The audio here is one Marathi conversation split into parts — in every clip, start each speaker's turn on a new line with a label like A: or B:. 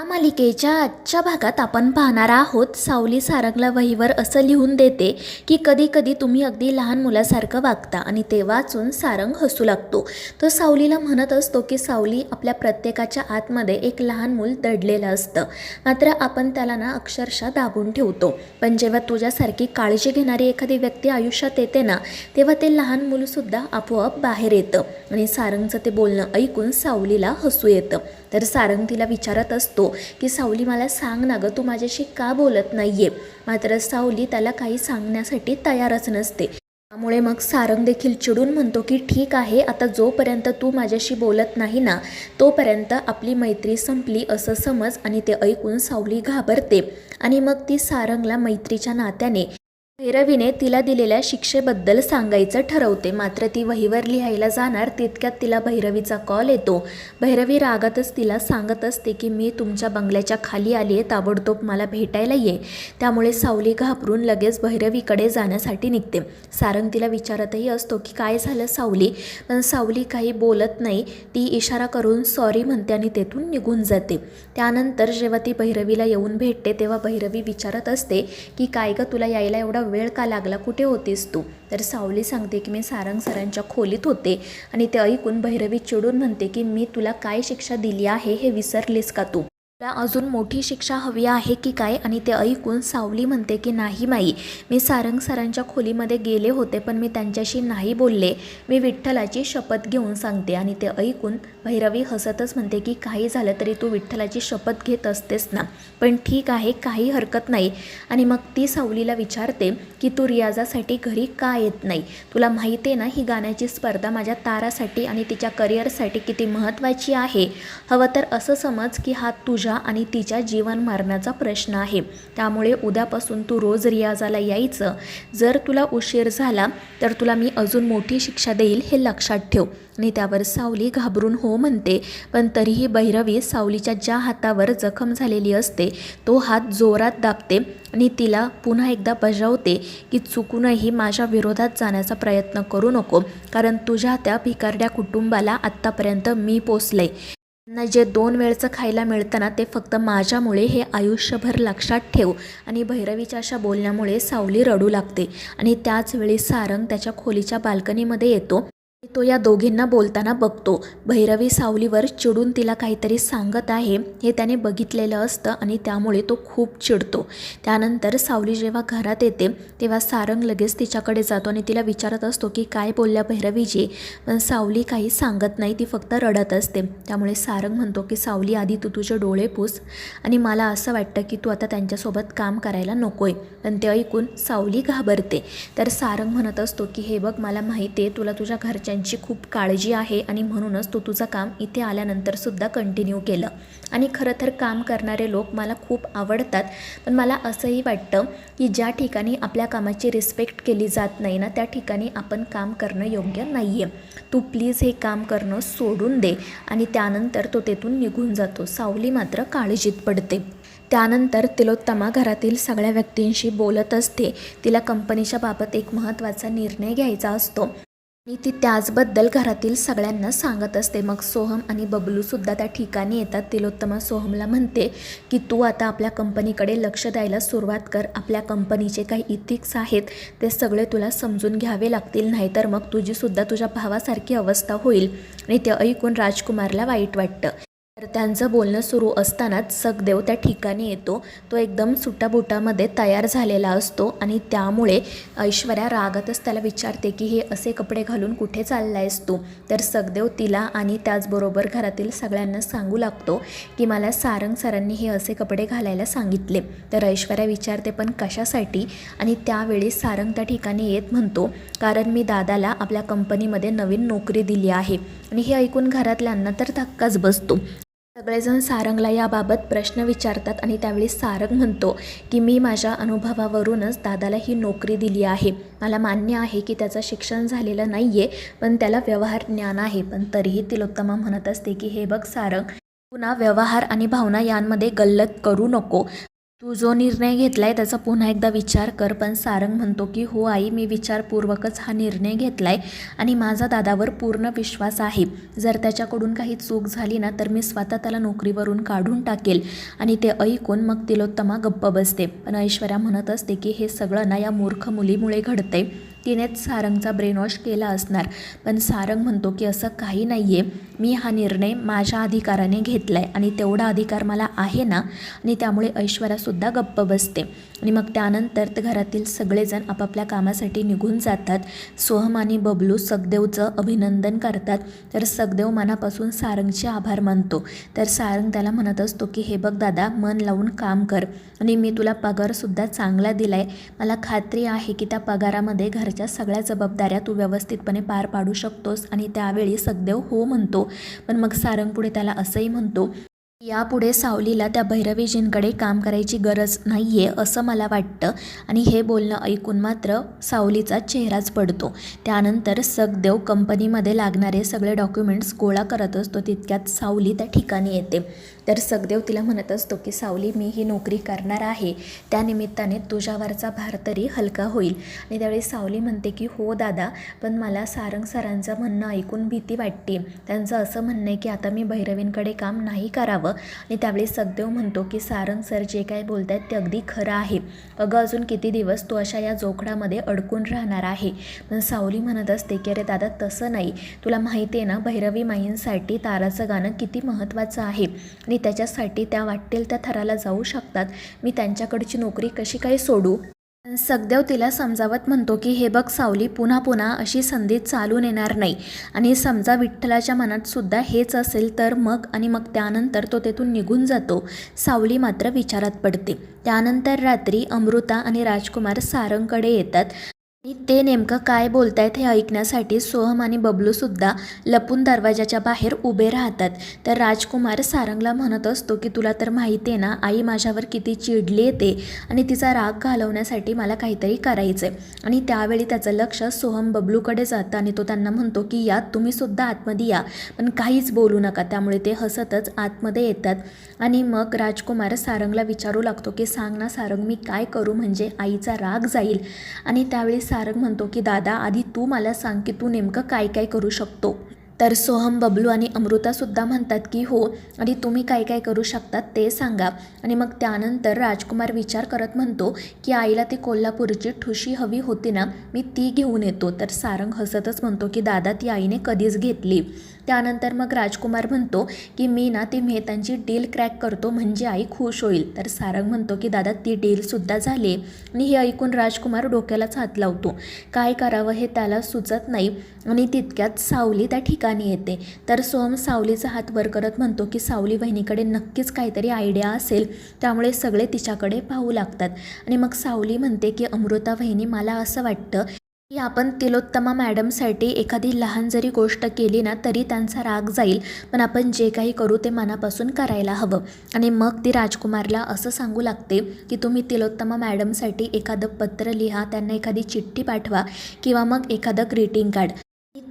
A: या मालिकेच्या आजच्या भागात आपण पाहणार आहोत, सावली सारंगला वहीवर असं लिहून देते की कधी कधी तुम्ही अगदी लहान मुलासारखं वागता आणि ते वाचून सारंग हसू लागतो. तो सावलीला म्हणत असतो की सावली, आपल्या प्रत्येकाच्या आतमध्ये एक लहान मूल दडलेलं असतं, मात्र आपण त्याला ना अक्षरशः दाबून ठेवतो. पण जेव्हा तुझ्यासारखी काळजी घेणारी एखादी व्यक्ती आयुष्यात येते ना, तेव्हा ते लहान मूलसुद्धा आपोआप बाहेर येतं. आणि सारंगचं ते बोलणं ऐकून सावलीला हसू येतं. तर सारंग तिला विचारत असतो की सावली, मला सांग ना गं, तू माझ्याशी का बोलत नाहीये. मात्र सावली त्याला काही सांगण्यासाठी तयारच नसते. त्यामुळे मग सारंग देखील चिडून म्हणतो की ठीक आहे, आता जोपर्यंत तू माझ्याशी बोलत नाही ना, तोपर्यंत आपली मैत्री संपली असं समज. आणि ते ऐकून सावली घाबरते आणि मग ती सारंगला मैत्रीच्या नात्याने भैरवीने तिला दिलेल्या शिक्षेबद्दल सांगायचं ठरवते. मात्र ती वहीवर लिहायला जाणार तितक्यात तिला भैरवीचा कॉल येतो. भैरवी रागातच तिला सांगत असते की मी तुमच्या बंगल्याच्या खाली आली आहे, ताबडतोब मला भेटायला ये. त्यामुळे सावली घाबरून लगेच भैरवीकडे जाण्यासाठी निघते. सारंग तिला विचारतही असतो की काय झालं सावली, पण सावली काही बोलत नाही. ती इशारा करून सॉरी म्हणते आणि तेथून निघून जाते. त्यानंतर जेव्हा ती भैरवीला येऊन भेटते तेव्हा भैरवी विचारत असते की काय गं, तुला यायला एवढा वेळ का लागला, कुठे होतीस तू. तर सावली सांगते की मी सारंग सरांच्या खोलीत होते. आणि ते ऐकून भैरवी चिडून म्हणते की मी तुला काय शिक्षा दिली आहे हे विसरलीस का तू, तुला अजून मोठी शिक्षा हवी आहे की काय. आणि ते ऐकून सावली म्हणते की नाही माई, मी सारंग सरांच्या खोलीमध्ये गेले होते, पण मी त्यांच्याशी नाही बोलले, मी विठ्ठलाची शपथ घेऊन सांगते. आणि ते ऐकून भैरवी हसतच म्हणते की काही झालं तरी तू विठ्ठलाची शपथ घेत असतेस ना, पण ठीक आहे, काही हरकत नाही. आणि मग ती सावलीला विचारते की तू रियाजासाठी घरी का येत नाही. तुला माहिती आहे ना, ही गाण्याची स्पर्धा माझ्या तारासाठी आणि तिच्या करिअरसाठी किती महत्त्वाची आहे. हवं तर असं समज की हा तुझ्या आणि तिच्या जीवन मरणाचा प्रश्न आहे. त्यामुळे उद्यापासून तू रोज रियाजाला यायचं. जर तुला उशीर झाला तर तुला मी अजून मोठी शिक्षा देईल, हे लक्षात ठेव. आणि त्यावर सावली घाबरून हो म्हणते. पण तरीही भैरवी सावलीच्या ज्या हातावर जखम झालेली असते तो हात जोरात दाबते आणि तिला पुन्हा एकदा बजावते की चुकूनही माझ्या विरोधात जाण्याचा प्रयत्न करू नको, कारण तुझ्या त्या भिकारड्या कुटुंबाला आत्तापर्यंत मी पोसले. त्यांना जे 2 वेळचं खायला मिळतं ना, ते फक्त माझ्यामुळे, हे आयुष्यभर लक्षात ठेव. आणि भैरवीच्या अशा बोलण्यामुळे सावली रडू लागते. आणि त्याच वेळी सारंग त्याच्या खोलीच्या बाल्कनीमध्ये येतो. तो या दोघींना बोलताना बघतो. भैरवी सावलीवर चिडून तिला काहीतरी सांगत आहे हे त्याने बघितलेलं असतं आणि त्यामुळे तो खूप चिडतो. त्यानंतर सावली जेव्हा घरात येते तेव्हा सारंग लगेच तिच्याकडे जातो आणि तिला विचारत असतो की काय बोलल्या भैरवीजी. पण सावली काही सांगत नाही, ती फक्त रडत असते. त्यामुळे सारंग म्हणतो की सावली, आधी तू तुझे डोळे पुस आणि मला असं वाटतं की तू आता त्यांच्यासोबत काम करायला नकोय. पण ते ऐकून सावली घाबरते. तर सारंग म्हणत असतो की हे बघ, मला माहिती आहे तुला तुझ्या घरच्यांची खूप काळजी आहे आणि म्हणूनच तू तुझं काम इथे आल्यानंतर सुद्धा कंटिन्यू केलं. आणि खरं तर काम करणारे लोक मला खूप आवडतात, पण मला असंही वाटतं की ज्या ठिकाणी आपल्या कामाची रिस्पेक्ट केली जात नाही ना, त्या ठिकाणी आपण काम करणं योग्य नाही आहे. तू प्लीज हे काम करणं सोडून दे. आणि त्यानंतर तो तेथून निघून जातो. सावली मात्र काळजीत पडते. त्यानंतर तिलोत्तमा घरातील सगळ्या व्यक्तींशी बोलत असते. तिला कंपनीच्या बाबत एक महत्त्वाचा निर्णय घ्यायचा असतो आणि ती त्याचबद्दल घरातील सगळ्यांना सांगत असते. मग सोहम आणि बबलूसुद्धा त्या ठिकाणी येतात. तिलोत्तमा सोहमला म्हणते की तू आता आपल्या कंपनीकडे लक्ष द्यायला सुरुवात कर. आपल्या कंपनीचे काही इथिक्स आहेत ते सगळे तुला समजून घ्यावे लागतील, नाहीतर मग तुझीसुद्धा तुझ्या भावासारखी अवस्था होईल. आणि ते ऐकून राजकुमारला वाईट वाटतं. तर त्यांचं बोलणं सुरू असतानाच सखदेव त्या ठिकाणी येतो. तो एकदम सुटाबुटामध्ये तयार झालेला असतो आणि त्यामुळे ऐश्वर्या रागातच त्याला विचारते की हे असे कपडे घालून कुठे चाललायस तू. तर सखदेव तिला आणि त्याचबरोबर घरातील सगळ्यांना सांगू लागतो की मला सारंग सरांनी हे असे कपडे घालायला सांगितले. तर ऐश्वर्या विचारते पण कशासाठी. आणि त्यावेळी सारंग त्या ठिकाणी येत म्हणतो कारण मी दादाला आपल्या कंपनीमध्ये नवीन नोकरी दिली आहे. आणि हे ऐकून घरातल्यांना तर धक्काच बसतो. सगळेजण सारंगला याबाबत प्रश्न विचारतात आणि त्यावेळी सारंग म्हणतो की मी माझ्या अनुभवावरूनच दादाला ही नोकरी दिली आहे. मला मान्य आहे की त्याचं शिक्षण झालेलं नाही आहे, पण त्याला व्यवहार ज्ञान आहे. पण तरीही तिलोत्तमा म्हणत असते की हे बघ सारंग, पुन्हा व्यवहार आणि भावना यांमध्ये गल्लत करू नको. तू जो निर्णय घेतलाय त्याचा पुन्हा एकदा विचार कर. पण सारंग म्हणतो की हो आई, मी विचारपूर्वकच हा निर्णय घेतलाय आणि माझा दादावर पूर्ण विश्वास आहे. जर त्याच्याकडून काही चूक झाली ना तर मी स्वतः त्याला नोकरीवरून काढून टाकेल. आणि ते ऐकून मग तिलोत्तमा गप्प बसते. पण ऐश्वर्या म्हणत असते की हे सगळं ना या मूर्ख मुलीमुळे घडतंय. तिनेच सारंगचा ब्रेनवॉश केला असणार. पण सारंग म्हणतो की असं काही नाही आहे, मी हा निर्णय माझ्या अधिकाराने घेतला आहे आणि तेवढा अधिकार मला आहे ना. आणि त्यामुळे ऐश्वर्यासुद्धा गप्प बसते. आणि मग त्यानंतर ते घरातील सगळेजण आपापल्या कामासाठी निघून जातात. सोहम आणि बबलू सखदेवचं अभिनंदन करतात. तर सखदेव मनापासून सारंगचे आभार मानतो. तर सारंग त्याला म्हणत असतो की हे बघ दादा, मन लावून काम कर आणि मी तुला पगारसुद्धा चांगला दिला आहे. मला खात्री आहे की त्या पगारामध्ये घरच्या सगळ्या जबाबदाऱ्या तू व्यवस्थितपणे पार पाडू शकतोस. आणि त्यावेळी सखदेव हो म्हणतो. पण मग सारंग पुढे त्याला असंही म्हणतो, यापुढे सावलीला त्या भैरवीजींकडे काम करायची गरज नाही आहे असं मला वाटतं. आणि हे बोलणं ऐकून मात्र सावलीचा चेहराच पडतो. त्यानंतर सखदेव कंपनीमध्ये लागणारे सगळे डॉक्युमेंट्स गोळा करत असतो. तितक्यात सावली त्या ठिकाणी येते. तर सखदेव तिला म्हणत असतो की सावली, मी ही नोकरी करणार आहे, त्यानिमित्ताने तुझ्यावरचा भार तरी हलका होईल. आणि त्यावेळी सावली म्हणते की हो दादा, पण मला सारंग सरांचं म्हणणं ऐकून भीती वाटते. त्यांचं असं म्हणणं आहे की आता मी भैरवींकडे काम नाही करावं. आणि त्यावेळी सखदेव म्हणतो की सारंग सर जे काय बोलत आहेत ते अगदी खरं आहे. अगं अजून किती दिवस तू अशा या जोखडामध्ये अडकून राहणार आहे. पण सावली म्हणत असते की अरे दादा तसं नाही, तुला माहिती आहे ना भैरवी माईंसाठी ताराचं गाणं किती महत्त्वाचं आहे आणि त्याच्यासाठी त्या वाटेल त्या थराला जाऊ शकतात. मी त्यांच्याकडची नोकरी कशी काय सोडू. सखदेव तिला समजावत म्हणतो की हे बघ सावली, पुन्हा पुन्हा अशी संधी चालून येणार नाही. आणि समजा विठ्ठलाच्या मनात सुद्धा हेच असेल तर मग. आणि मग त्यानंतर तो तेथून निघून जातो. सावली मात्र विचारात पडते. त्यानंतर रात्री अमृता आणि राजकुमार सारंगकडे येतात. आणि ते नेमकं काय बोलतायत हे ऐकण्यासाठी सोहम आणि बबलूसुद्धा लपून दरवाजाच्या बाहेर उभे राहतात. तर राजकुमार सारंगला म्हणत असतो की तुला तर माहिती आहे ना आई माझ्यावर किती चिडली येते आणि तिचा राग घालवण्यासाठी मला काहीतरी करायचं आहे. आणि त्यावेळी त्याचं लक्ष सोहम बबलूकडे जातं आणि तो त्यांना म्हणतो की या तुम्हीसुद्धा आतमध्ये या, पण काहीच बोलू नका. त्यामुळे ते हसतच आतमध्ये येतात. आणि मग राजकुमार सारंगला विचारू लागतो की सांग ना सारंग, मी काय करू म्हणजे आईचा राग जाईल. आणि त्यावेळी सारंग म्हणतो की दादा आधी तू मला सांग की तू नेमकं काय काय करू शकतो. तर सोहम, बबलू आणि अमृतासुद्धा म्हणतात की हो, आणि तुम्ही काय काय करू शकतात ते सांगा. आणि मग त्यानंतर राजकुमार विचार करत म्हणतो की आईला ती कोल्हापूरची ठुशी हवी होती ना, मी ती घेऊन येतो. तर सारंग हसतच म्हणतो की दादा ती आईने कधीच घेतली. त्यानंतर मग राजकुमार म्हणतो की मी ना ती मेहतांची डील क्रॅक करतो म्हणजे आई खुश होईल. तर सारंग म्हणतो की दादा ती डीलसुद्धा झाली. आणि हे ऐकून राजकुमार डोक्यालाच हात लावतो. काय करावं हे त्याला सुचत नाही. आणि तितक्यात सावली त्या ठिकाणी येते. तर सोहम सावलीचा हात वर करत म्हणतो की सावली बहिणीकडे नक्कीच काहीतरी आयडिया असेल, त्यामुळे सगळे तिच्याकडे पाहू लागतात. आणि मग सावली म्हणते की अमृता बहिणी, मला असं वाटतं की आपण तिलोत्तमा मॅडमसाठी एखादी लहान जरी गोष्ट केली ना तरी त्यांचा राग जाईल, पण आपण जे काही करू ते मनापासून करायला हवं. आणि मग ती राजकुमारला असं सांगू लागते की तुम्ही तिलोत्तमा मॅडमसाठी एखादं पत्र लिहा, त्यांना एखादी चिठ्ठी पाठवा किंवा मग एखादं ग्रीटिंग कार्ड.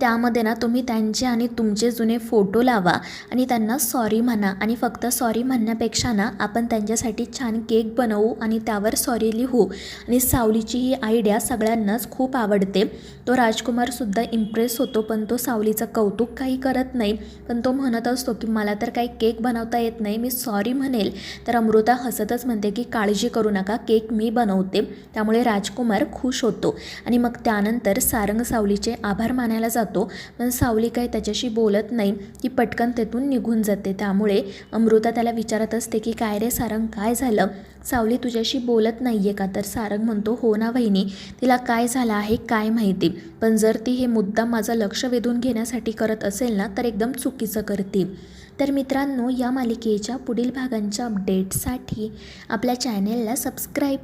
A: त्यामध्ये ना तुम्ही त्यांचे आणि तुमचे जुने फोटो लावा आणि त्यांना सॉरी म्हणा. आणि फक्त सॉरी म्हणण्यापेक्षा ना आपण त्यांच्यासाठी छान केक बनवू आणि त्यावर सॉरी लिहू. आणि सावलीची ही आयडिया सगळ्यांनाच खूप आवडते. तो राजकुमारसुद्धा इम्प्रेस होतो, पण तो सावलीचं कौतुक काही करत नाही. पण तो म्हणत असतो की मला तर काही केक बनवता येत नाही, मी सॉरी म्हणेल. तर अमृता हसतच म्हणते की काळजी करू नका, केक मी बनवते. त्यामुळे राजकुमार खुश होतो. आणि मग त्यानंतर सारंग सावलीचे आभार मानायला जातो, पण सावली काही त्याच्याशी बोलत नाही. ती पटकन तेथून निघून जाते. त्यामुळे अमृता त्याला विचारत असते की काय रे सारंग, काय झालं, सावली तुझ्याशी बोलत नाही आहे का. तर सारंग म्हणतो हो ना वहिनी, तिला काय झालं आहे काय माहिती, पण जर ती हे मुद्दाम माझं लक्ष वेधून घेण्यासाठी करत असेल ना तर एकदम चुकीचं करते. तर मित्रांनो, या मालिकेच्या पुढील भागांच्या अपडेटसाठी आपल्या चॅनेलला सबस्क्राईब